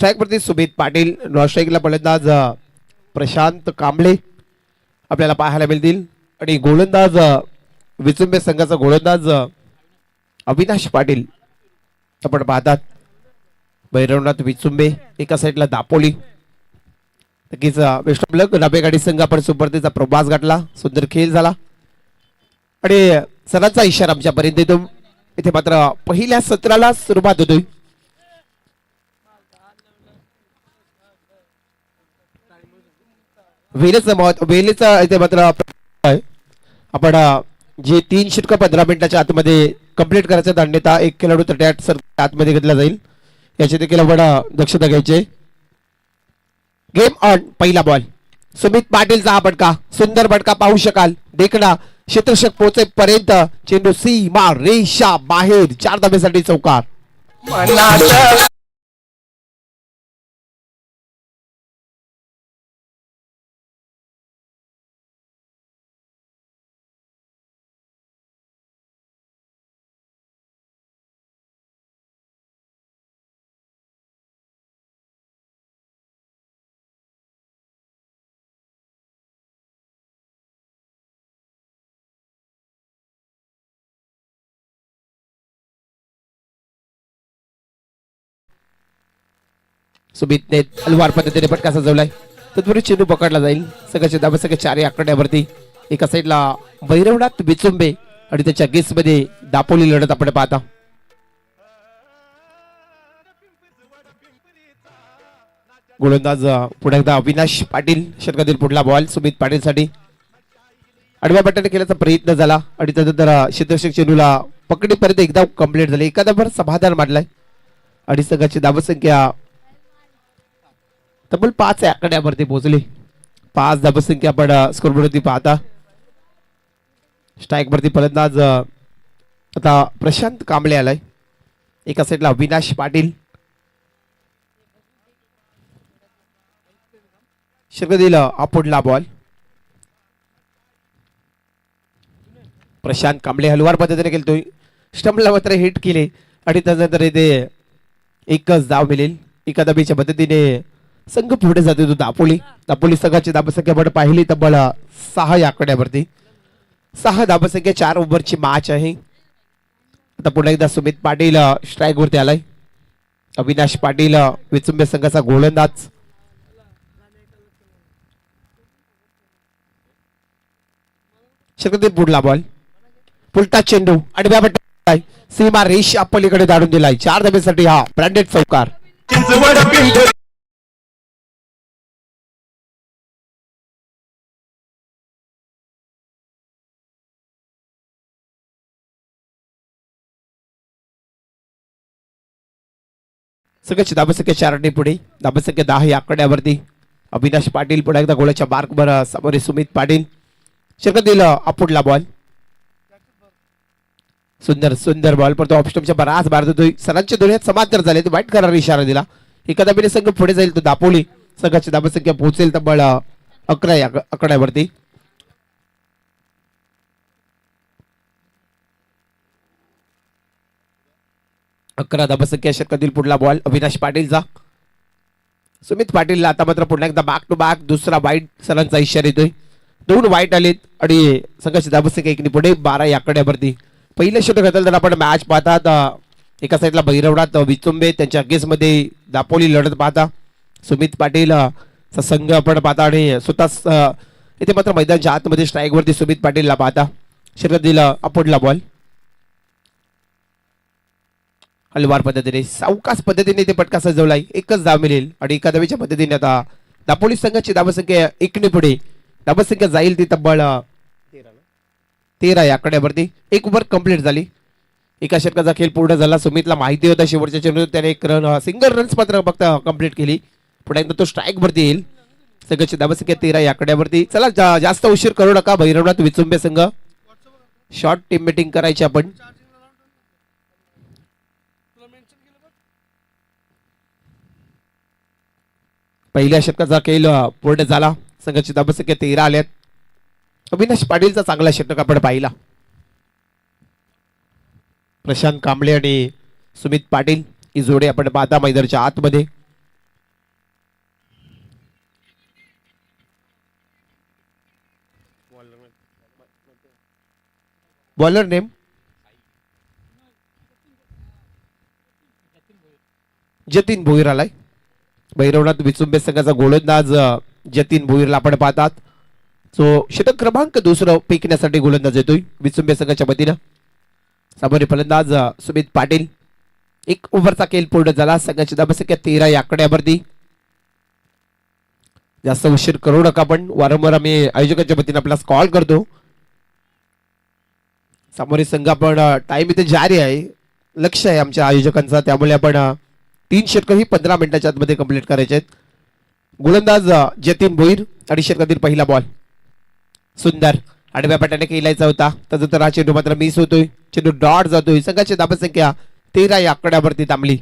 Strike वरती Sumit Patil, non स्ट्राइकला फलंदाज प्रशांत कांबळे आपल्याला पाहायला मिळतील आणि गोलंदाज विचुंबे संघाचा गोलंदाज अविनाश पाटील आपण पाहतात. भैरवनाथ विचुंबे एका साईडला दापोली, नक्कीच बेस्ट ऑफ लक. डाबे गाडी संघ आपण सुपर्तीचा प्रवास गाठला, सुंदर खेळ झाला आणि सरांचा इशारा आमच्यापर्यंत येतो. इथे मात्र पहिल्या सत्राला सुरुवात होतोय. वेळेचा इथे मात्र आपण जे 3 षटक 15 मिनिटाच्या आतमध्ये कंप्लीट करायचं, अन्यथा एक खेळाडू तट्यात आतमध्ये घेतला जाईल, याची देखील आपण दक्षता घ्यायची. Game on. पहिला बॉल सुमित पाटीलचा हा फटका, सुंदर फटका पाहू शकाल. देखणा क्षेत्ररक्षक पोहोचेपर्यंत चेंडू सीमा रेषा बाहेर, 4 धाब्यासाठी चौकार. सुमितने तलवार पद्धतीने फटका सजवलाय. तत्पूर्वी चेंडू पकडला जाईल. सगळ्याचे धाबा सगळे 4 आकड्यावरती. एका साईडला भैरवनाथ विचुंबे आणि त्याच्या गेस मध्ये दापोली लढत आपण पाहता. गोलंदाज पुढे एकदा अविनाश पाटील. षटकातील पुढला बॉल सुमित पाटील साठी. आडव्या बट्ट्याने केल्याचा प्रयत्न झाला आणि त्यानंतर क्षेत्ररक्षक चेंडूला पकडीपर्यंत एकदा कंप्लीट झाले. एखादा भर समाधान मांडलाय आणि संघाची धावसंख्या तब्बल 5 आकड्यावरती पोहोचली. 5 धावसंख्या आपण स्कोरबोर्डवरती पाहता. स्ट्राइक वरती फलंदाज आता प्रशांत कांबळे आलाय. एका साईडला अविनाश पाटील. षटकातील पुढला बॉल प्रशांत कांबळे हलवार पद्धतीने खेळतोय. स्टंपला मात्र हिट केले आणि त्यानंतर इथे एकच धाव मिळेल. एका धाबीच्या पद्धतीने संघ पुढे जातो तो दापोली. दापोली संघाची धावसंख्या आपण पाहिली तब्बल 6 आकड्यावरती. 6 धावसंख्या 4 ओव्हरची मॅच आहे. आता पुन्हा एकदा सुमित पाटील स्ट्राइक वरती आलाय. अविनाश पाटील विचुंबे संघाचा गोलंदाज. षटकातील पुढला बॉल पुलटा चेंडू आणि बॅट सीमा रेषा पलीकडे दाडून दिलाय. 4 धाब्यासाठी हा ब्रँडेड चौकार. सगळ्याची धावसंख्या 4 पुढे. धावसंख्या 10 आकड्यावरती. अविनाश पाटील पुढे एकदा गोळ्याच्या मार्कवर समोर सुमित पाटील. षटकातील पुढला बॉल सुंदर सुंदर बॉल पण तो ऑफस्टमच्या बराच बाहेर होतोय. सरांच्या दोन्ही समांतर झाले. वाईट करार इशारा दिला. एका धाब्याने संघ पुढे जाईल तो दापोली. संघाची धावसंख्या पोहोचेल तब्बल 11 आकड्यावरती. अकरा धावसंख्या. षटकातील पुढला बॉल अविनाश पाटीलचा. सुमित पाटीलला आता मात्र पुन्हा एकदा बॅक टू बॅक दुसरा वाईट सरांचा इशारा येतोय. 2 वाईट आलेत आणि संघाची धावसंख्या 1 पुढे 12 आकड्यावरती. पहिलं षटक घेतलं तर आपण मॅच पाहतात. एका साईडला भैरवनाथ विचुंबे त्यांच्या गेसमध्ये दापोली लढत पाहता. सुमित पाटील संघ आपण पाहता आणि स्वतः इथे मात्र मैदानाच्या आतमध्ये स्ट्राइक वरती सुमित पाटीलला पाहता. षटकातील पुढला बॉल हलवार पद्धतीने सावकाश पद्धतीने ते फटका सजवलाय. एकच धाव मिळेल आणि एका धावेच्या पद्धतीने आता दापोली संघाची धावसंख्या 1 पुढे. धावसंख्या जाईल ती तब्बल 13 आकड्यावरती. 1 ओव्हर कंप्लीट झाली. एका षटकाचा खेळ पूर्ण झाला. सुमितला माहिती होता शेवटच्या चेंडूत त्याने 1 रन सिंगल रन्स मात्र फक्त कंप्लीट केली. पुढे एकदा तो स्ट्राइक वरती येईल. संघाची धावसंख्या 13 आकड्यावरती. चला जास्त उशीर करू नका. भैरवनाथ विचुंबे संघ शॉर्ट टीम मीटिंग करायची आपण. पहिल्या षटकाचा खेळ पूर्ण झाला. संघाची धावसंख्या 13 आल्यात. अविनाश पाटीलचा चांगला षटक आपण पाहिला. प्रशांत कांबळे आणि सुमित पाटील ही जोडी आपण पाहता मैदानाच्या आतमध्ये. बॉलर नेम जतीन भोईर आलाय. भैरवनाथ विचुंबे संघाचा गोलंदाज जतीन भोईरला आपण पाहतात. सो षटक क्रमांक दुसरं फेकण्यासाठी गोलंदाज येतोय विचुंबे संघाच्या वतीनं. सामोरे फलंदाज सुमित पाटील. एक ओव्हरचा खेळ पूर्ण झाला. संघाची धावसंख्या 13 या आकड्यावरती. जास्त उशीर करू नका, पण वारंवार आम्ही आयोजकांच्या वतीने आपल्याला कॉल करतो. सामोरे संघ आपण टाइम इथे जारी आहे, लक्ष आहे आमच्या आयोजकांचा, त्यामुळे आपण 3 षटक ही 15 मिनिटाच्या आतमध्ये कंप्लीट करायचे आहेत. गोलंदाज जतीन भोईर आणि षटकातील पहिला बॉल सुंदर आडव्या पट्ट्याने केलायचा होता. त्यानंतर हा चेंडू मात्र मिस होतोय. चेंडू डॉट जातोय. संघाची धावसंख्या 13 या आकड्यावरती थांबली.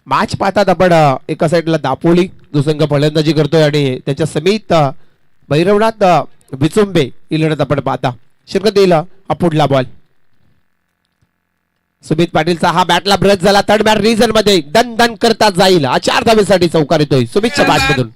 मॅच पाहतात आपण एका साईडला दापोली जो संघ फलंदाजी करतोय आणि त्याच्या समेत भैरवनाथ विचुंबे ही लढत आपण पाहता. षटकातील हा पुढला बॉल सुमित पाटीलचा हा बॅटला ब्रश झाला. थर्ड बॅट रिझन मध्ये दन दन करता जाईल. 4 धावेसाठी चौकार येतोय सुमितच्या बॅटमधून.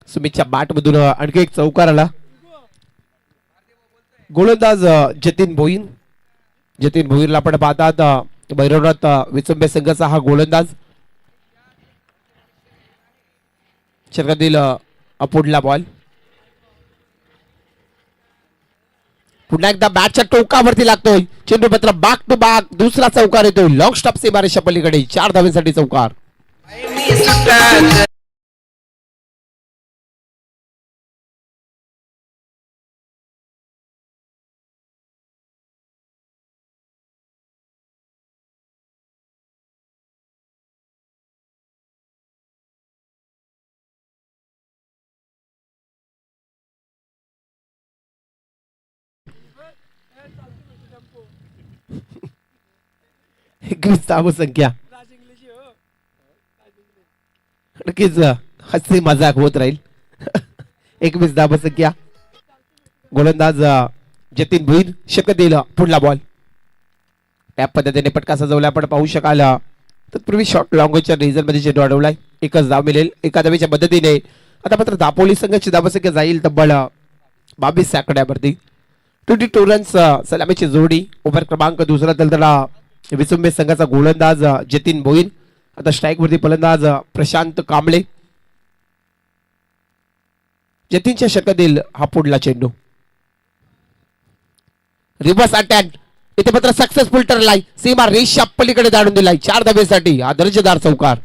सुमितच्या बॅट मधून आणखी एक चौकार आला. गोलंदाज जतीन भोईर. जतीन भोईरला आपण पाहतात भैरवनाथ विचुंबे संघाचा हा गोलंदाज. षटकातील पुढला बॉल पुन्हा एकदा बॅटच्या टोकावरती लागतोय. चेंडू मात्र बाक टू बाक दुसरा चौकार येतोय. लॉंग स्टॉप सीमारेषा पलीकडे 4 धावेसाठी चौकार. एकवीस धावसंख्या. नक्कीच हसी मजाक होत राहील. 21 धावसंख्या. गोलंदाज जतीन भोईर. षटकातील पुढला बॉल त्या पद्धतीने पटका सजवला आपण पाहू शकाल. तत्पूर्वी शॉर्ट लॉंगच्या रिझन मध्ये चेंडू अडवलाय. एकच धाव मिळेल एका धावेच्या मदतीने. आता मात्र दापोली संघाची धावसंख्या जाईल तब्बल 22 आकड्यावरती. 22 रन्स सलामीची जोडी. ओव्हर क्रमांक दुसरा तलतला विचुंबे संघाचा गोलंदाज जतीन भोईर. आता स्ट्राईक वरती फलंदाज प्रशांत कांबळे. जतीनच्या षटकातील हा पुढला चेंडू. रिव्हर्स अटॅक इथे मात्र सक्सेसफुल ठरलाय. सीमा रेषा पलीकडे दाडून दिलाय. 4 धावेसाठी हा दर्जेदार चौकार.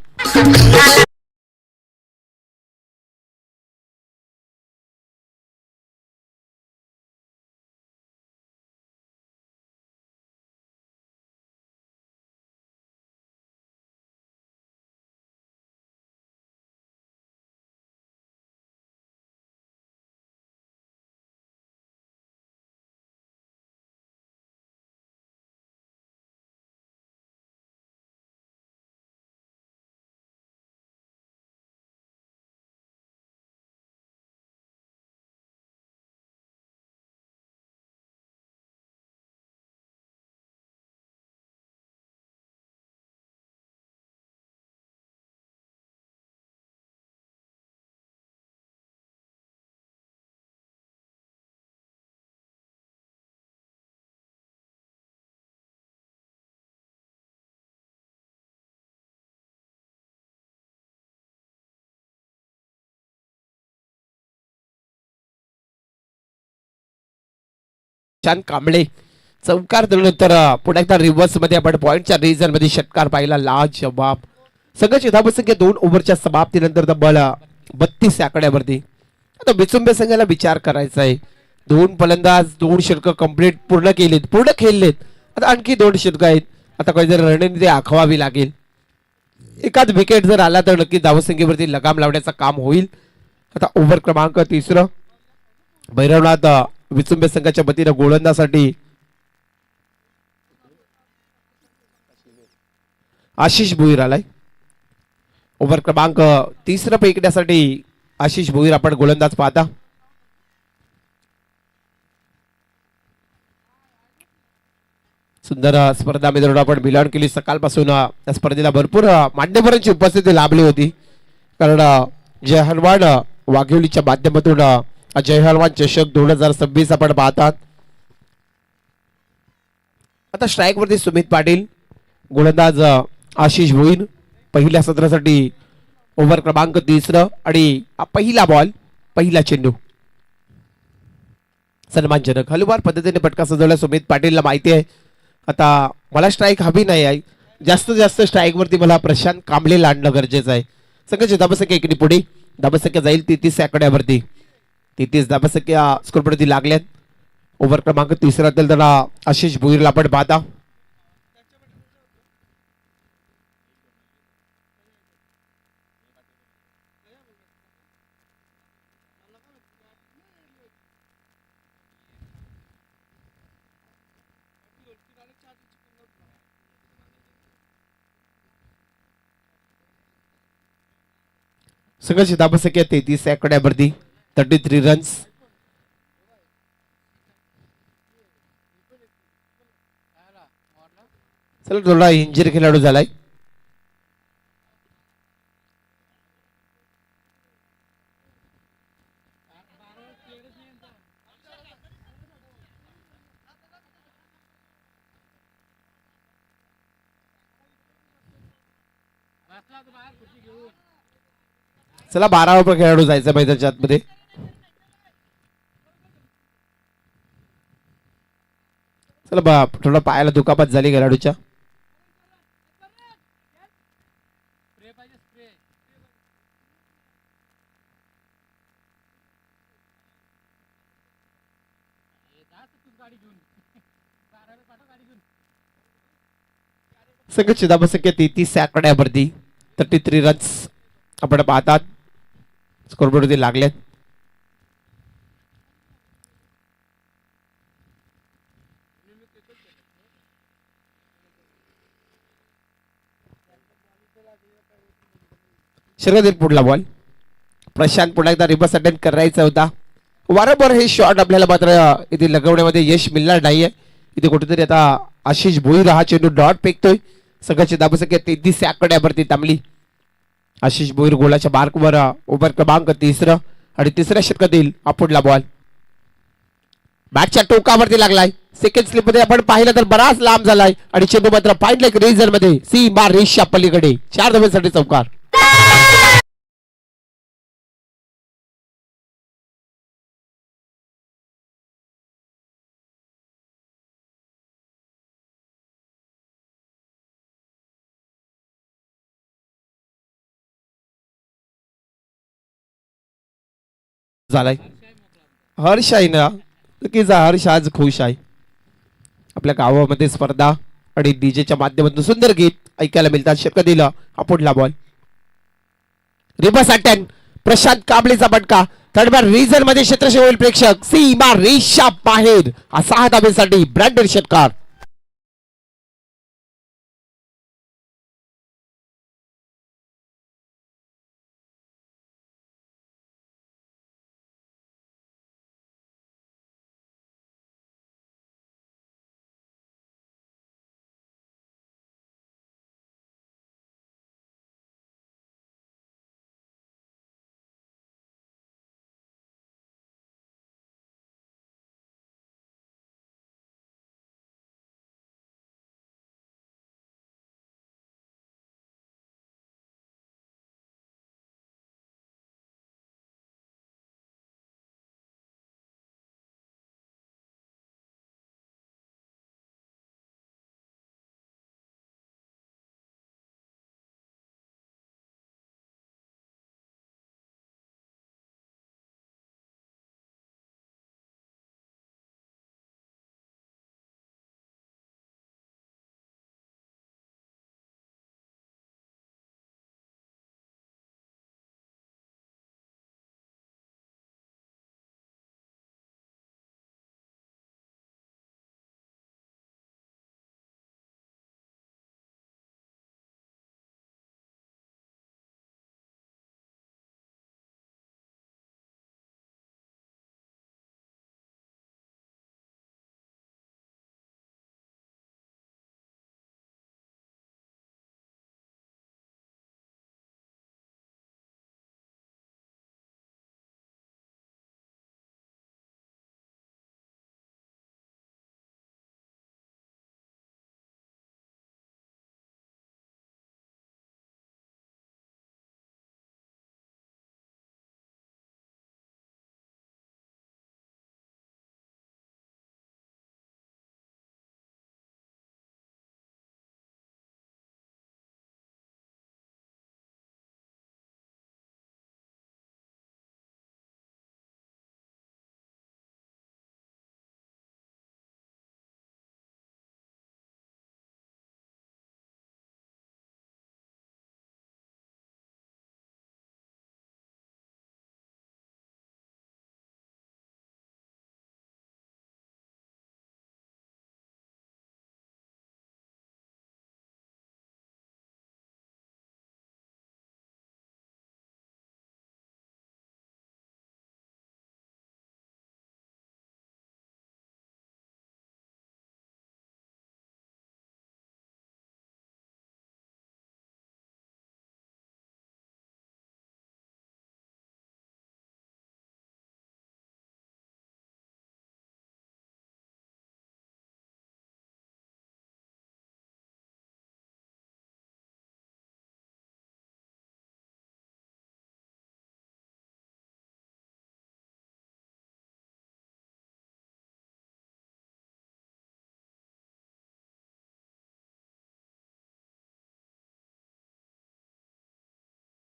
छान कांबळे चौकार दिल्यानंतर पुन्हा एकदा रिव्हर्स मध्ये आपण पॉइंटच्या रिझन मध्ये षटकार पाहिला. लाजवाब. संघाची धावसंख्या 2 ओव्हरच्या समाप्तीनंतर तब्बल 32 आकड्यावरती. आता विचुंबे संघाला विचार करायचा आहे. 2 फलंदाज 2 षटक कंप्लीट पूर्ण केलेत, पूर्ण खेळलेत. आता आणखी 2 षटक आहेत. आता काहीतरी रणनीती आखवावी लागेल. एखाद विकेट जर आला तर नक्की धावसंख्येवरती लगाम लावण्याचं काम होईल. आता ओव्हर क्रमांक 3 भैरवनाथ विचुंबे संघाच्या वतीने गोलंदासाठी आशिष भोईर आलाय. ओव्हर क्रमांक तिसरं फेकण्यासाठी आशिष भोईर आपण गोलंदाज पाहता. सुंदर स्पर्धा मित्रांनो आपण बिलॉन केली. सकाळपासून या स्पर्धेला भरपूर मान्यवरांची उपस्थिती लाभली होती. कारण जय हनुमान वाघिवलीच्या माध्यमातून जय हनुमान चषक 2026 आपण पाहतात. आता स्ट्राईक वरती सुमित पाटील, गोलंदाज आशिष भोईर. पहिल्या सत्रासाठी ओव्हर क्रमांक तिसरं आणि पहिला बॉल, पहिला चेंडू. सन्मानजनक हलवार पद्धतीने फटका सजवला. सुमित पाटीलला माहिती आहे आता मला स्ट्राईक हवी नाही आहे, जास्तीत जास्त स्ट्राईक वरती मला प्रशांत कांबळेला आणणं गरजेचं आहे. संघाची धाबसंख्या इकडे पुढे, धाबसंख्या जाईल 33 आकड्यावरती. 33 धाबसंख्या स्कोरवरती लागल्यात. ओव्हर क्रमांक तिसरा त्याला आशिष भोईरला आपण पाहता. संघाची धाबसंख्या 33 आकड्यावरती, 33 रन्स. चला थोडा इंजरी खेळाडू झालाय. चला 12 खेळाडू जायचा मैदानाच्या आतमध्ये. चला थोडा पायाला दुखापत झाली खेळाडूच्या. संघाची धाबसंख्या 33 आकड्यावरती, 33 रन्स आपण पाहतात. स्कोरबोर्डवरती लागल्यात. शर्यतीत पुढला बॉल. प्रशांत पुन्हा एकदा रिवर्स अटेम्प्ट करायचा होता. वारंवार हे शॉट आपल्याला मात्र इथे लगवण्यामध्ये यश मिळणार नाहीये. इथे कुठेतरी आता आशिष भोईर हा चेंडू डॉट फेकतोय. संघाची धाबसंख्या 33 आकड्यावरती थांबली. आशिष भोईर गोलाच्या मार्कवर ओव्हर क्रमांक तिसरं आणि तिसऱ्या षटकातील हा पुढला बॉल. बॅटच्या टोकावरती लागलाय. सेकंड स्लिप मध्ये आपण पाहिलं तर बराच लांब झालाय आणि चेंडू मात्र फाईन लेग रेझर मध्ये सीमा रेषच्या पलीकडे 4 धावांसाठी चौकार. झालाय. हर्ष आहे ना, नक्कीच हर्ष आज खुश आहे. आपल्या गावामध्ये स्पर्धा आणि डीजेच्या माध्यमातून सुंदर गीत ऐकायला मिळतात. शक्य दिलं हा पुढला बॉल. रिवर्स अटॅक, प्रशांत कांबळेचा फटका. थर्ड बार रिझन मध्ये क्षेत्रक्षेत्र होईल प्रेक्षक. सीमा रेषा बाहेर. 6 धाब्यासाठी ब्रँडेड षटकार.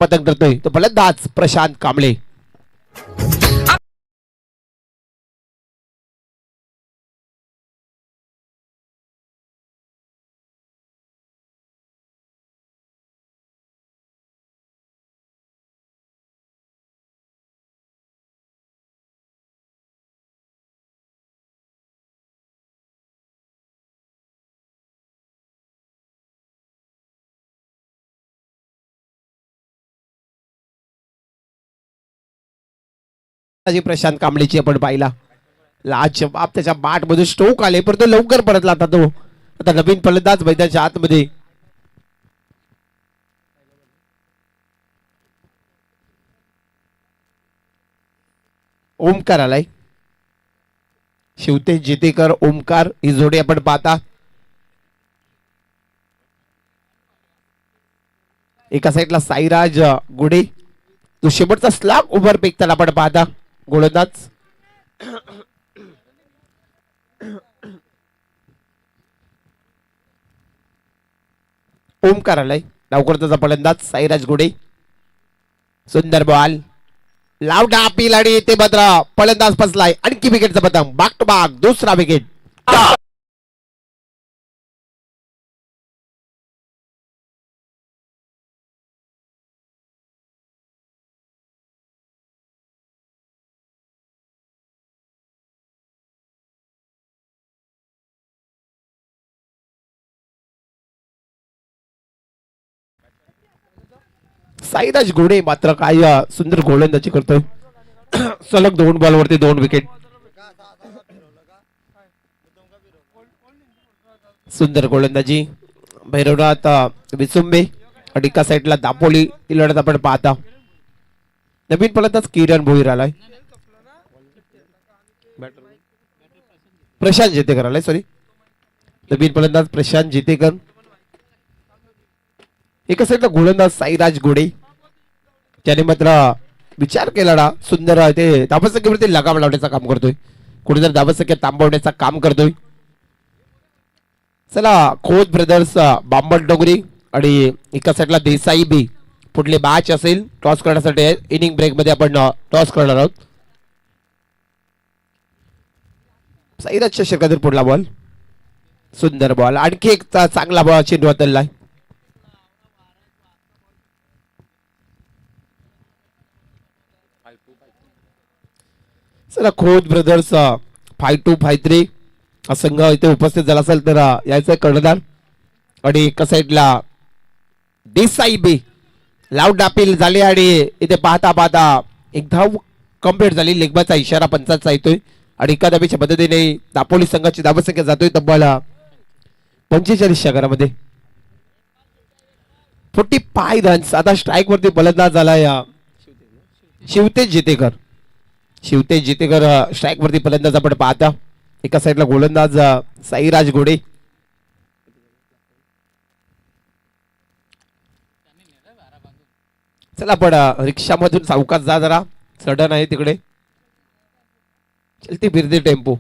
पतंग करतोय तो फलंदाज प्रशांत कांबळे. प्रशांत कांबळेची आपण पाहिला लाजवाब त्याच्या बाट मध्ये स्ट्रोक आले परंतु लवकर परतला आता तो. आता नवीन फलंदाज मैदानाच्या आतमध्ये ओमकार आलाय. शिवतेज जितेकर ओमकार ही जोडी आपण पाहता. एका साईडला साईराज गुडे तो शेवटचा स्लाग ओव्हर फेकताना आपण पाहता गोलंदाज. ओमकार आलाय डावकरचा फलंदाज साईराज गुडे. सुंदर बॉल लावडा अपील आणि ते मात्र फलंदाज फसलाय. आणखी विकेटचा पतंग बाक टू बाक दुसरा विकेट. साईराज घोडे मात्र काय सुंदर गोलंदाजी करतोय. सलग 2 बॉलवरती 2 विकेट. सुंदर गोलंदाजी भैरवनाथ विसुंबे आणि एका साईडला दापोली ही लढत आपण पाहता. नवीन फलंदाज किरण भोईर आलाय. प्रशांत जितेकर आलाय सॉरी. नवीन फलंदाज प्रशांत जितेकर. एका साईडला गोलंदाज साईराज घोडे त्याने मात्र विचार केला ना सुंदर ते धावसंख्येवरती लगाम लावण्याचं काम करतोय. कुठेतरी धावसंख्या थांबवण्याचं काम करतोय. चला खोत ब्रदर्स बांबट डोंगरी आणि एका साईडला देसाई बी पुढले मॅच असेल टॉस करण्यासाठी इनिंग ब्रेक मध्ये आपण टॉस करणार आहोत. साईराजच्या षटकातील पुढला बॉल सुंदर बॉल आणखी एक चांगला बॉल चेंडू हाताळलाय. चला खोत ब्रदर्स 5253 हा संघ इथे उपस्थित झाला असेल तर यायचं कर्णधार आणि एका साईडला देसाई बी लाऊड अपील झाले आणि इथे पाहता पाहता एक धाव कंप्लीट झाली. लेगबाचा इशारा पंचाचा येतोय आणि एका धावेच्या मदतीने दापोली संघाची धावसंख्या जातोय तब्बल 45 षटकामध्ये 45 रन्स. आता स्ट्राईक वरती फलंदाज झालाय शिवतेज जितेकर. शिवतेज जितेकर स्ट्राईक वरती फलंदाज आपण पाहता. एका साईडला गोलंदाज साईराज घोडे. चला आपण रिक्षामधून सावकाश जा जरा सडन आहे तिकडे. चलती फिरती टेम्पो.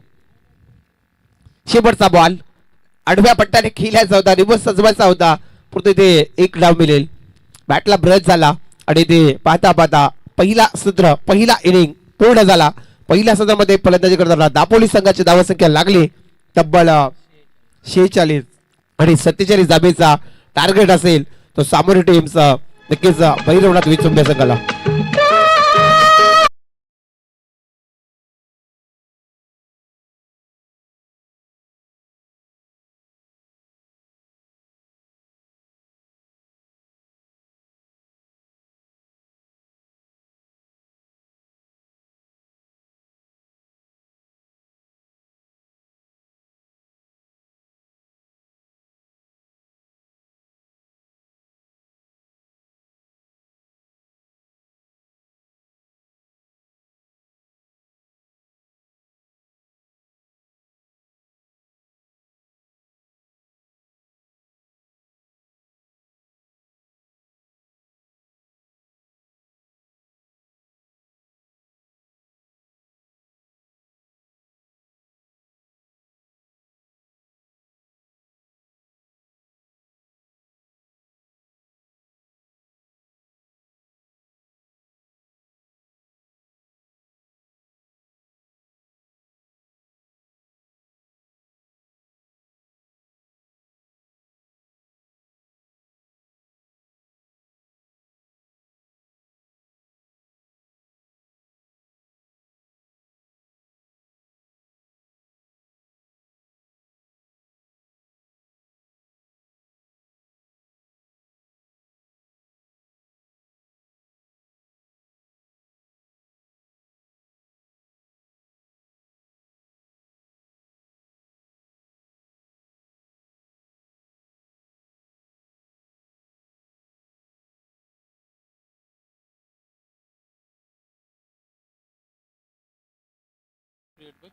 शेवटचा बॉल आडव्या पट्ट्याने खिलायचा होता रिवर्स सजवायचा होता परंतु इथे एक डाव मिळेल. बॅटला ब्रश झाला आणि ते पाहता पाहता पहिला सत्र पहिला इनिंग पूर्ण झाला. पहिल्या सत्रामध्ये फलंदाजी करताना दापोली संघाची धावसंख्या लागली तब्बल 46 आणि 47 धाबेचा टार्गेट असेल तो सामोरी टीमचा नक्कीच भैरवनाथ विचुंबे संघाला.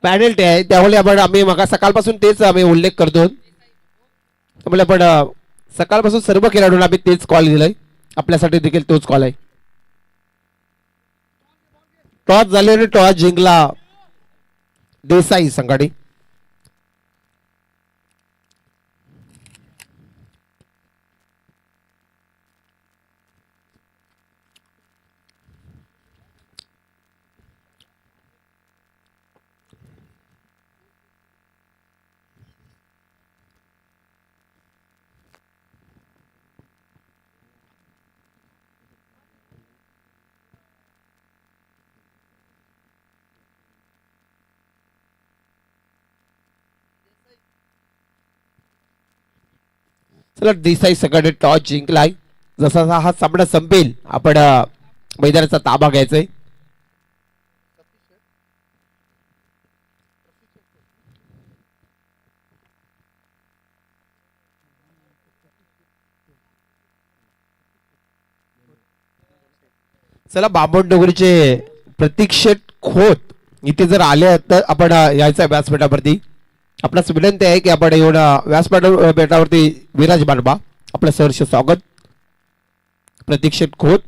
पॅनल्टी आहे, त्यामुळे आम्ही मग सकाळपासून तेच आम्ही उल्लेख करतो. त्यामुळे आपण सकाळपासून सर्व खेळाडूंना आम्ही तेच कॉल दिलाय, आपल्यासाठी देखील तोच कॉल आहे. टॉस झाले आणि टॉस जिंकला देसाई संघाने. चला, देसाई संघाने टॉस जिंकलाय. जसा हा सामना संपेल आपण मैदानाचा ताबा घ्यायचाय. चला, बामणडोंगरीचे प्रतीक शेठ खोत इथे जर आले तर आपण यायचं व्यासपीठावरती. आपणास विनंती आहे की आपण येऊन व्यासपीठावरती विराजमान व्हा. आपलं सहर्ष स्वागत प्रतीक शेठ खोत.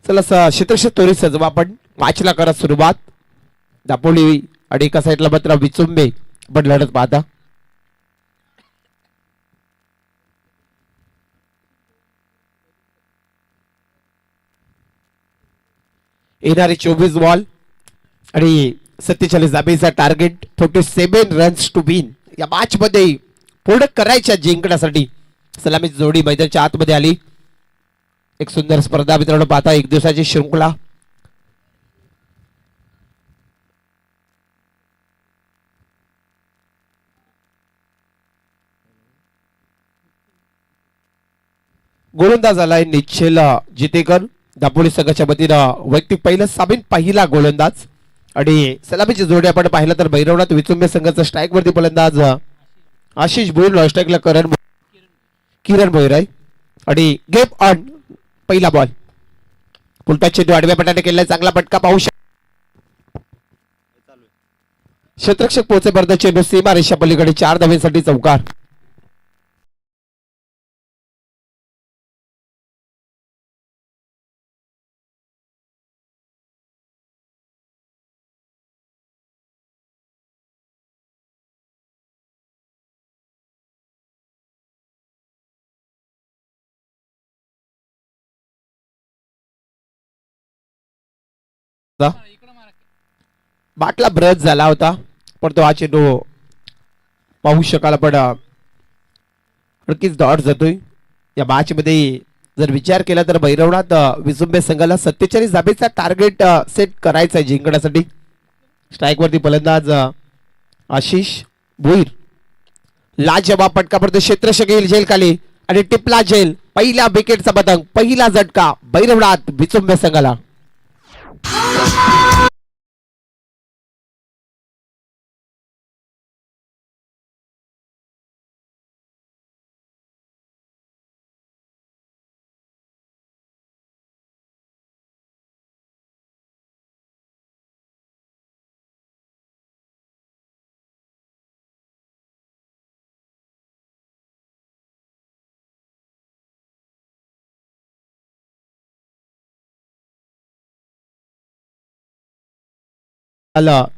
चला, क्षेत्रक्षेत्र तोरी सजवा, आपण मॅचला करा सुरुवात. दापोली आणि एका साईडला मात्र विचुंबे आपण लढत पाहता. येणारे 24 बॉल आणि 47 धाबेचा टार्गेट, 47 रन्स टू विन. या मॅच मध्ये पूर्ण करायच्या जिंकण्यासाठी सलामी जोडी मैदानाच्या आतमध्ये आली. एक सुंदर स्पर्धा मित्रांनो पाहता, एक दिवसाची शृंखला. गोलंदाज आलाय निश्चल जितेकर, दापोली संघाच्या वतीनं वैयक्तिक पहिलं सामील पहिला गोलंदाज. आणि सलामीची जोडी आपण पाहिलं तर भैरवनाथ विचुंबे संघाचा स्ट्राईक वरती गोलंदाज आशिष भोईर, नॉन स्ट्राईकला किरण भोईर आहे. आणि गेम ऑन पहिला बॉल. पुलटा चेंडू आडव्या पटाने केलाय, चांगला पटका पाहू शकतो. क्षेत्ररक्षक पोहोचेपर्यंत चेंडू सीमा रेषा पलीकडे 4 धावेसाठी चौकार. बाटला ब्रश झाला होता, पण तो हा चेंडू पाहू शकाल आपण नक्कीच डॉट जातोय. या मॅच मध्ये जर विचार केला तर भैरवनाथ विचुंबे संघाला 47 धाबेचा टार्गेट सेट करायचा आहे जिंकण्यासाठी. स्ट्राईक वरती फलंदाज आशिष भोईर, लाजवाब फटका पडतो, क्षेत्ररक्षक येईल झेल खाली आणि टिपला झेल. पहिला विकेटचा पतंग, पहिला झटका भैरवनाथ विचुंबे संघाला.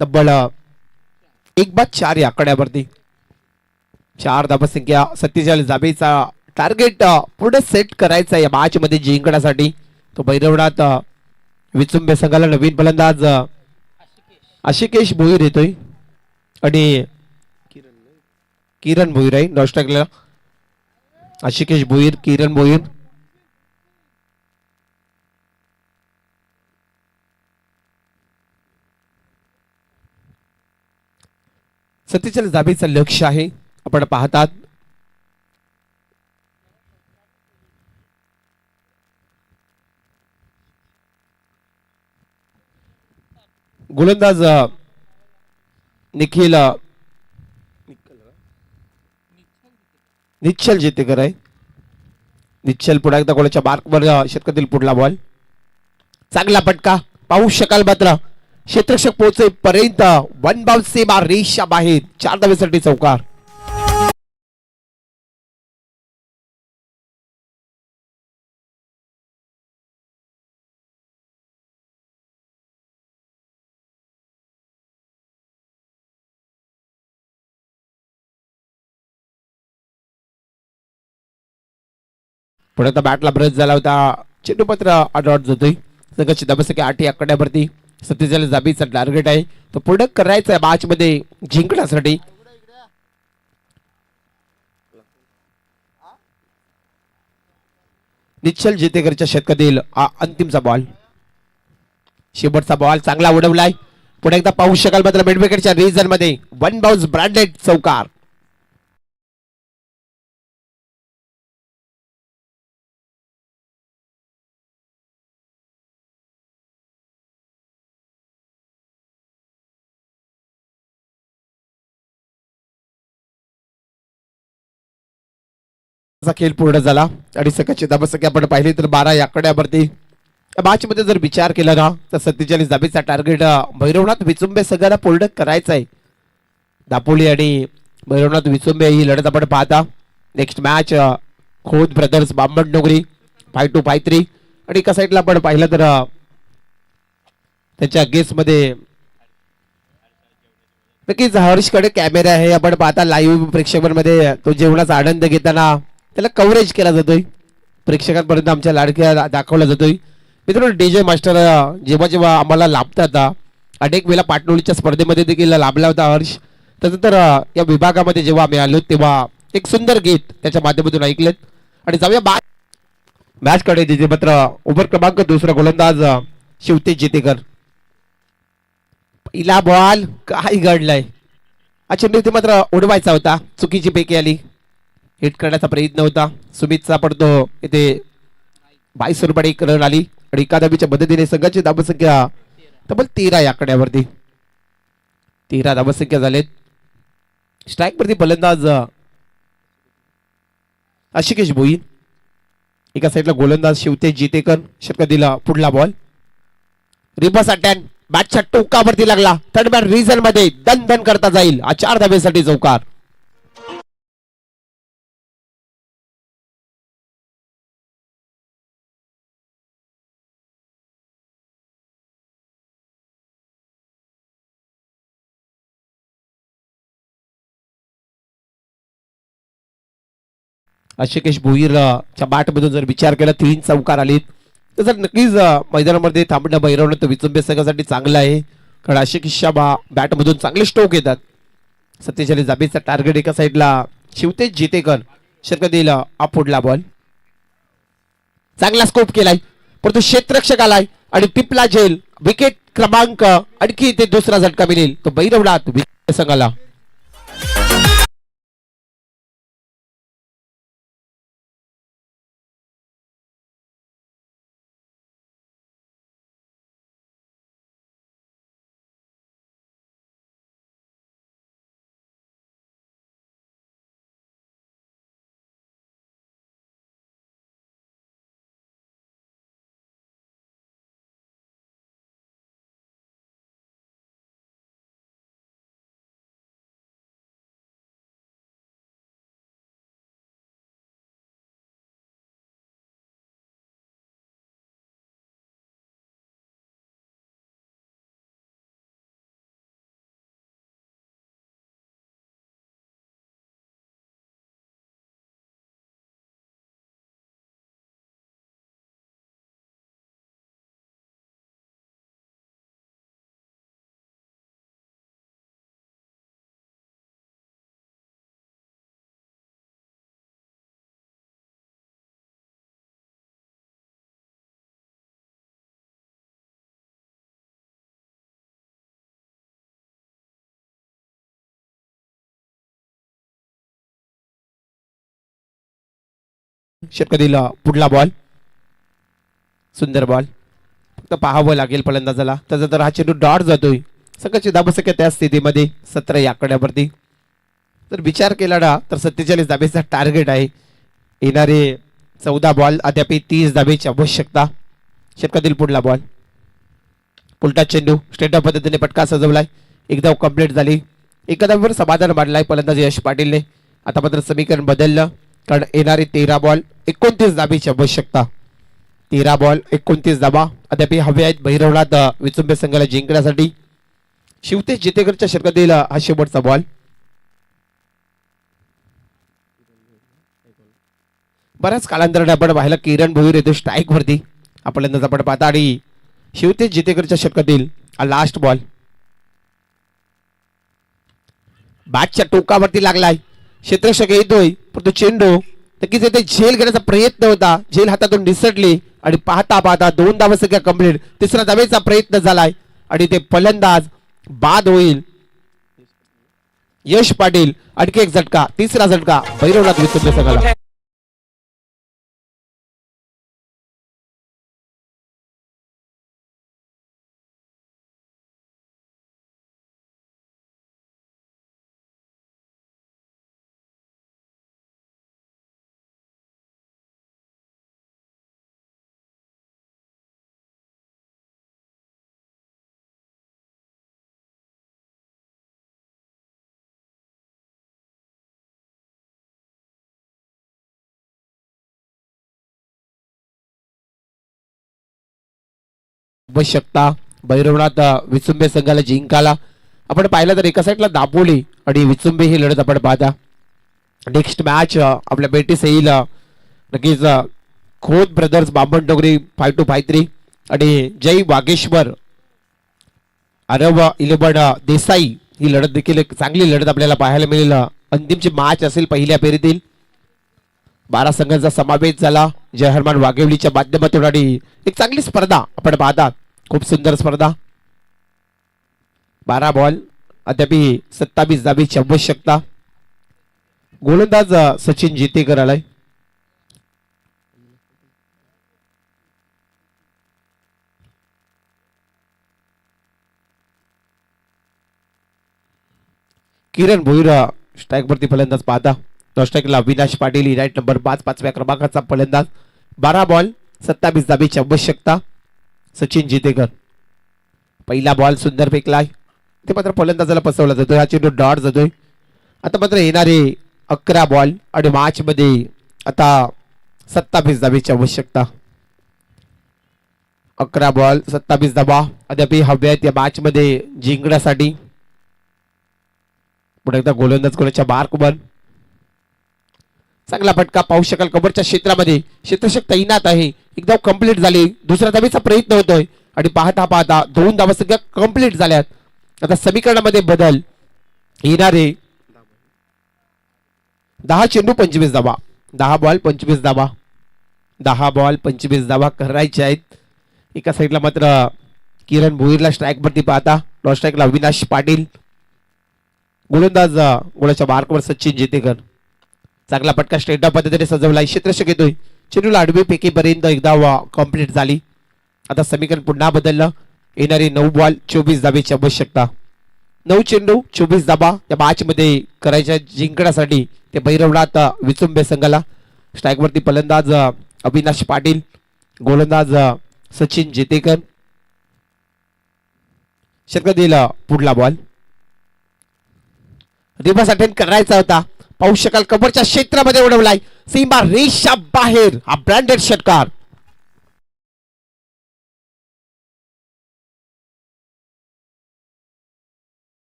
तब्बल 1/4 या आकड्यावरती 4 धावसंख्या, 47 धाबेचा टार्गेट पुढे सेट करायचा या मॅच मध्ये जिंकण्यासाठी. तो भैरवनाथ विचुंबे संघाला नवीन फलंदाज आशिकेश भोईर येतोय आणि किरण भोईर आहे नॉन स्ट्राईकला. आशिकेश भोईर, किरण भोईर. सत्तेचाळीस धाबेचं लक्ष आहे आपण पाहतात. गोलंदाज निश्चल जितेकर आहे. निश्चल पुन्हा एकदा गोलाच्या मार्कवर षटकातील पुढला बॉल. चांगला पटका पाहू शकाल मात्र क्षेत्ररक्षक पोहोचेपर्यंत वन बाउन्स सीमा रेषा बाहेर 4 धावेसाठी चौकार. पुढे आता बॅटला ब्रश झाला होता. चेंडू मात्र आउट जातोय. संघाची धावसंख्या 8 या आकड्यावरती. 47 धाबीचा टार्गेट आहे. तो पुढे करायचा आहे मॅच मध्ये जिंकण्यासाठी. निश्चल जेतेकरच्या षटकातील अंतिमचा बॉल. शेवटचा बॉल चांगला उडवलाय. पुढे एकदा पाहू शकाल मात्र मिड विकेटच्या रिजन मध्ये वन बाउन्स ब्रँडेड चौकार. खेळ पूर्ण झाला आणि सकाळची धावसंख्या आपण पाहिली तर 12 या आकड्यावरती. मॅच मध्ये जर विचार केला ना तर 47 धाबीचा टार्गेट भैरवनाथ विचुंबे सगळ्याला पूर्ण करायचा आहे. दापोली आणि भैरवनाथ विचुंबे ही लढत आपण पाहता. नेक्स्ट मॅच खोत ब्रदर्स बांबड नोगरी 5-2-5-3 आणि एका साईडला आपण पाहिलं तर त्याच्या गेस मध्ये नक्कीच हर्षकडे कॅमेरा आहे. आपण पाहता लाईव्ह प्रेक्षकांमध्ये तो जेवणाचा आनंद घेताना त्याला कव्हरेज केला जातोय. प्रेक्षकांपर्यंत आमच्या लाडक्या दाखवला जातोय. मित्रांनो डीजे मास्टर जेव्हा जेव्हा आम्हाला लाभतात अनेक वेळा पाटणोलीच्या स्पर्धेमध्ये देखील लाभला होता हर्ष. त्यानंतर या विभागामध्ये जेव्हा आम्ही आलो तेव्हा एक सुंदर गीत त्याच्या माध्यमातून ऐकलेत. आणि जाऊया मॅच कडे. जिथे मात्र ओव्हर क्रमांक 2 गोलंदाज शिवतेज जेतेकर. पहिला बॉल काय घडलाय. चेंडू इथे मात्र उडवायचा होता. चुकीची पैकी आली. हिट करण्याचा प्रयत्न होता सुमितचा पडतो. इथे 22 रुपये एक रन आली आणि एका धाबीच्या मदतीने संघाची धावसंख्या तब्बल 13 या आकड्यावरती. 13 धावसंख्या झालेत. स्ट्राईक वरती फलंदाज आशिकेश भोई. एका साईडला गोलंदाज शिवतेज जेतेकर. षटकातील पुढला बॉल. रिव्हर्स अटॅक बॅटच्या टोकावरती लागला. थर्ड बॅट रिझन मध्ये दन दन करता जाईल. 4 धावेसाठी चौकार. आशिकेश भोईरच्या बॅट मधून जर विचार केला 3 चौकार आलीत तर जर नक्कीच मैदानामध्ये थांबणं भैरवनाथ विचुंबे संघासाठी चांगलं आहे. कारण आशिकेशच्या बॅट मधून चांगले स्ट्रोक येतात. 47 धाबीचा टार्गेट. एका साईडला शिवतेज जेतेकर. षटकातील पुढला बॉल. चांगला स्कोप केलाय परंतु क्षेत्ररक्षक आलाय आणि टिपला झेल. विकेट क्रमांक आणखी ते दुसरा झटका मिळेल तो भैरवनाथ विचुंबे संघाला. षटकातील पुढला बॉल. सुंदर बॉल. फक्त पाहावं लागेल फलंदाजाला. त्याचा तर हा चेंडू डॉट जातोय. संघाची धावसंख्या त्या स्थितीमध्ये 17 या आकड्यावरती. जर विचार केला ना तर 47 धाबेचा टार्गेट आहे. येणारे 14 बॉल अद्याप 30 धाबेची आवश्यकता. षटकातील पुढला बॉल. उलटा चेंडू स्ट्रेट पद्धतीने पटका सजवलाय, एकदा कंप्लीट झाली. एका धावेवर समाधान मांडलाय फलंदाज यश पाटीलने. आता मात्र समीकरण बदललं, कारण येणारे 13 बॉल 29 धाबीची आवश्यकता. 13 बॉल 29 धाबा अद्याप हवे आहेत भैरवनाथ विचुंबे संघाला जिंकण्यासाठी. शिवतेज जितेकरच्या षटकातील हा शेवटचा बॉल. बऱ्याच कालांतराने आपण पाहिलं किरण भोईर येतो स्ट्राईक वरती. आपल्याला आपण पाहता आणि शिवतेज जितेकरच्या षटकातील हा लास्ट बॉल. बॅटच्या टोकावरती लागलाय, क्षेत्ररक्षक येतोय पण तो चेंडू नक्कीच येथे झेल घेण्याचा प्रयत्न होता, झेल हातातून निसटली आणि पाहता पाहता 2 धावा संख्या कंप्लीट. तिसऱ्या धावेचा प्रयत्न झालाय आणि ते फलंदाज बाद होईल. यश पाटील आणखी एक झटका, तिसरा झटका भैरवनाथ विचुंबे संघाला. आवश्यकता भैरवनाथ विचुंबे संघाला जिंकाला. आपण पाहिलं तर एका साईडला दापोली आणि विचुंबे ही लढत आपण पाहता. नेक्स्ट मॅच आपल्या भेटीस येईल नक्कीच खोत ब्रदर्स बामण डोगरी 5253 आणि जय वागेश्वर अरब 11 देसाई ही लढत देखील एक चांगली लढत आपल्याला पाहायला मिळेल. अंतिमची मॅच असेल पहिल्या फेरीतील. 12 संघांचा समावेश झाला जय हनुमान वाघेवलीच्या माध्यमातून आणि एक चांगली स्पर्धा आपण पाहतात. खूप सुंदर स्पर्धा. 12 बॉल अद्याप 27 धाबीची आवश्यकता. गोलंदाज सचिन जितेकर आलाय. किरण भोईर स्ट्राईक वरती फलंदाज पाहता. स्ट्राईकला अविनाश पाटील राईट नंबर 5 5व्या क्रमांकाचा फलंदाज. 12 बॉल 27 धाबीची आवश्यकता. सचिन जितेकर पहिला बॉल सुंदर फेकलाय, ते मात्र फलंदाजाला पसवला जातोय, हा चेंडू डॉट जातोय. आता मात्र येणारे 11 बॉल आणि मॅच मध्ये आता 27 धाबीची आवश्यकता. 11 बॉल 27 धाबा अद्याप हव्या आहेत या मॅच मध्ये जिंकण्यासाठी. पुढे एकदा गोलंदाज कोणाच्या मार्कवर चांगला फटका पाहू शकाल कबरच्या क्षेत्रामध्ये. क्षेत्ररक्षक तैनात आहे, एकदा कंप्लीट झाली, दुसऱ्या धावेचा प्रयत्न होतोय आणि पाहता पाहता 2 धावा संख्या कंप्लीट झाल्यात. आता समीकरणामध्ये बदल. येणारे 10 चेंडू 25 धावा, 10 बॉल 25 धावा, 10 बॉल 25 धावा करायचे आहेत. एका साईडला मात्र किरण भोईरला स्ट्राईक वरती पाहता. नॉन स्ट्राईकला अविनाश पाटील. गोलंदाज गोलाच्या मार्कवर सचिन जितेकर. चांगला पटका स्ट्रेट डाऊन पद्धतीने सजवला, क्षेत्ररक्षक येतोय, चेंडूला आडवी फेकीपर्यंत एकदा कंप्लीट झाली. आता समीकरण पुन्हा बदललं. येणारी 9 बॉल 24 धाबीची आवश्यकता. 9 चेंडू 24 धाबा या मॅच मध्ये करायच्या जिंकण्यासाठी ते भैरवनाथ विचुंबे संघाला. स्ट्राईक वरती फलंदाज अविनाश पाटील, गोलंदाज सचिन जितेकर. षटकातील पुढला बॉल रिव्हर्स अटेम्प्ट करायचा होता, पाहू शकाल कबरच्या क्षेत्रामध्ये उडवलाय, सीमा रेषा बाहेर. हा ब्रँडेड षटकार.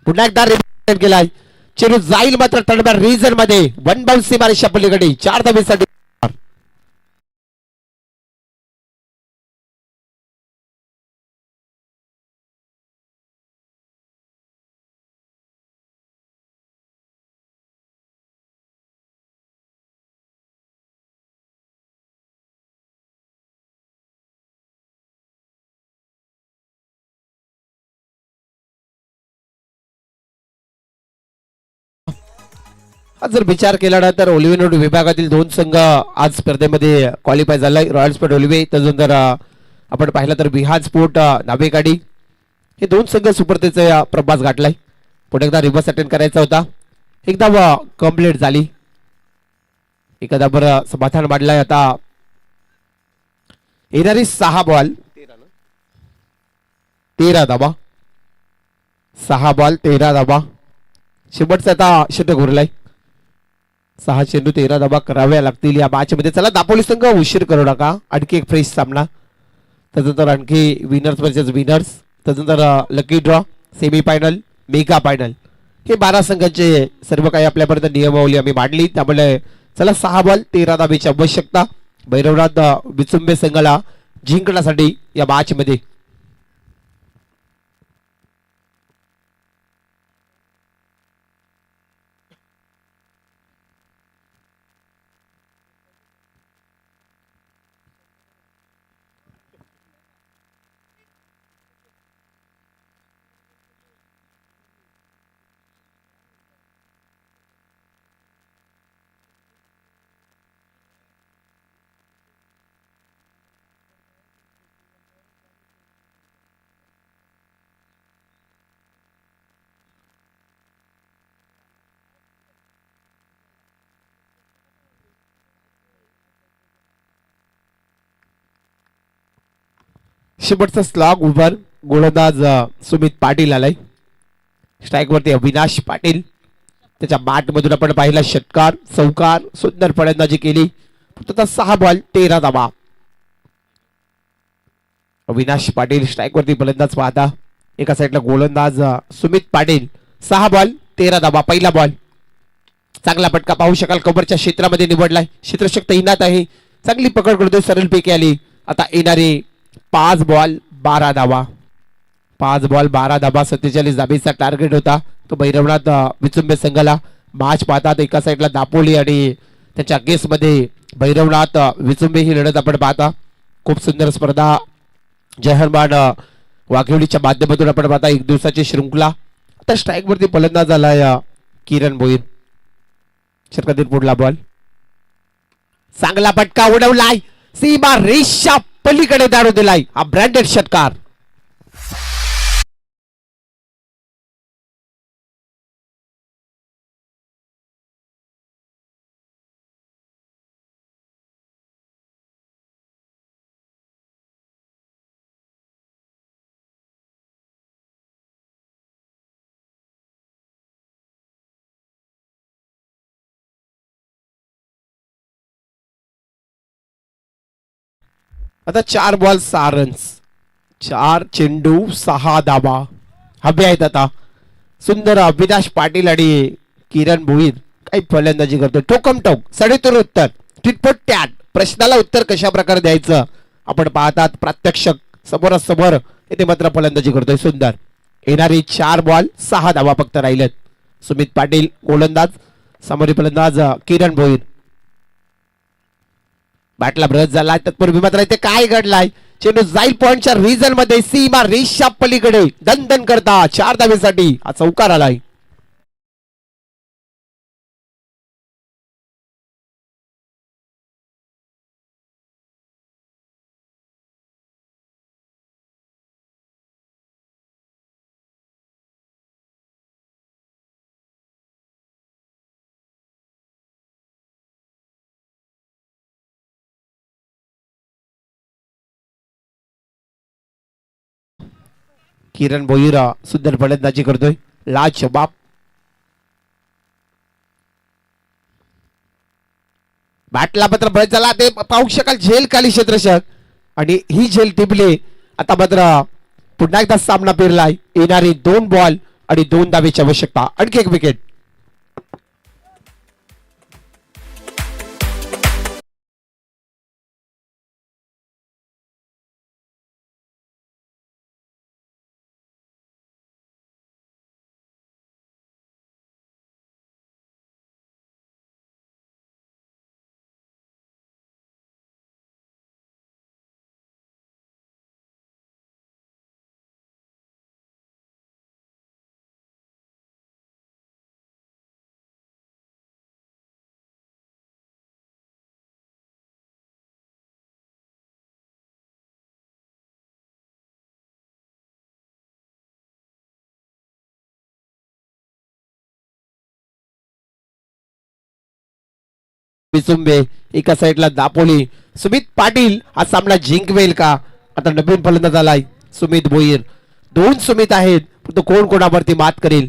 पुन्हा एकदा रिव्हर्स केलाय, चेंडू जाईल मात्र तडब्या रिझन मध्ये. 1 बाउन्स सीमा रेषा पलीकडे 4 धावेसाठी. आज जर विचार केला ना तर ओलिव्हिया विभागातील दोन संघ आज स्पर्धेमध्ये क्वालिफाय झालाय. रॉयल स्पोर्ट ओलिव्हे त्यानंतर आपण पाहिलं तर विहार स्पोर्ट नावेगाडी हे दोन संघ सुपर्धेचा प्रभास गाठलाय. पुढे एकदा रिव्हर्स अटेंड करायचा होता. एकदा कंप्लीट झाली. एखादा बरं समाधान वाढलाय. आता येणारी 6 बॉल 13 धाबा 6 बॉल 13 धाबा शेवटचा आता षटक उरलाय. 6 चेंडू 13 धाबा कराव्या लागतील या मॅच मध्ये. चला दापोली संघ उशीर करू नका. आणखी एक फ्रेश सामना त्यानंतर आणखी विनर्स वर्सेस विनर्स त्यानंतर lucky draw semi final mega final हे 12 संघांचे सर्व काही आपल्यापर्यंत नियमावली आम्ही मांडली. त्यामुळे चला 6 बॉल 13 धाब्याची आवश्यकता भैरवनाथ विचुंबे संघाला जिंकण्यासाठी या मॅच मध्ये. शेवटचा स्लॉग उभर गोलंदाज सुमित पाटील आलाय. स्ट्राईक वरती अविनाश पाटील त्याच्या बॅट मधून आपण पाहिला षटकार चौकार सुंदर फलंदाजी केली. फक्त 6 बॉल 13 धाबा. अविनाश पाटील स्ट्राईक वरती फलंदाज पाहता. एका साईडला गोलंदाज सुमित पाटील 6 बॉल 13 धाबा. पहिला बॉल चांगला पटका पाहू शकाल कव्हरच्या क्षेत्रामध्ये निवडलाय. क्षेत्ररक्षक तैनात आहे. चांगली पकड करतोय सरळपैकी आली. आता येणारे 5 बॉल 12 धाबा 5 बॉल 12 धाबा 47 धाबेचा टार्गेट होता. तो भैरवनाथ विचुंबे संघाला मॅच पाहतात. एका साईडला दापोली आणि त्याच्या अगेन्स्ट मध्ये भैरवनाथ विचुंबे ही लढत आपण पाहता. खूप सुंदर स्पर्धा जयहरमान वाघेवलीच्या माध्यमातून आपण पाहता. एक दिवसाची शृंखला. आता स्ट्राईक वरती फलंदाज आलाय किरण भोईर. षटकातील पुढला बॉल चांगला पटका उडवलाय. सीमा रेषा पलीकडे दारू दिलाय. हा ब्रँडेड षटकार. आता 4 बॉल 6 रन्स 4 चेंडू 6 धाबा हवे आहेत. आता सुंदर अविनाश पाटील आणि किरण भोईर काही फलंदाजी करतो. टोकम टोक सडेतोड उत्तर टिटपट टॅट. प्रश्नाला उत्तर कशा प्रकारे द्यायचं आपण पाहतात. प्रात्यक्षक समोरासमोर येथे मात्र फलंदाजी करतोय. सुंदर येणारी 4 बॉल 6 धाबा फक्त राहिलेत. सुमित पाटील गोलंदाज समोरील फलंदाज किरण भोईर. बॅटला ब्रश झाला. तत्पूर्वी मात्र इथे काय घडलाय. चेंडू जाईल पॉइंटच्या रिजन मध्ये. सीमा रेषा पलीकडे दणदण करता 4 धावेसाठी हा चौकार आलाय. किरण भोईर सुंदर फलंदाजी करतोय. लाजवाब बॅटला मात्र ब्रश झाला. ते पाहू शकाल झेल खाली क्षेत्ररक्षक आणि ही झेल टिपली. आता मात्र पुन्हा एकदा सामना पेरलाय. येणारी 2 बॉल आणि 2 धावेची आवश्यकता. आणखी एक विकेट. बिचुंबे एका साईडला दापोली. सुमित पाटील हा सामना जिंकवेल का? आता नवीन फलंदाज आलाय सुमित भोईर. दोन सुमित आहेत, पण तो कोण कोणावरती मात करेल?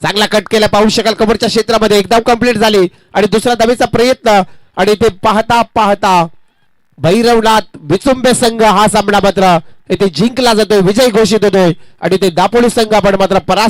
चांगला कट केला, पाहू शकाल कव्हरच्या क्षेत्रामध्ये एकदम कंप्लीट झाली आणि दुसरा धावेचा प्रयत्न आणि ते पाहता पाहता भैरवनाथ बिचुंबे संघ हा सामना मात्र येथे जिंकला जातोय, विजय घोषित होतोय आणि ते दापोली संघ आपण मात्र परास्त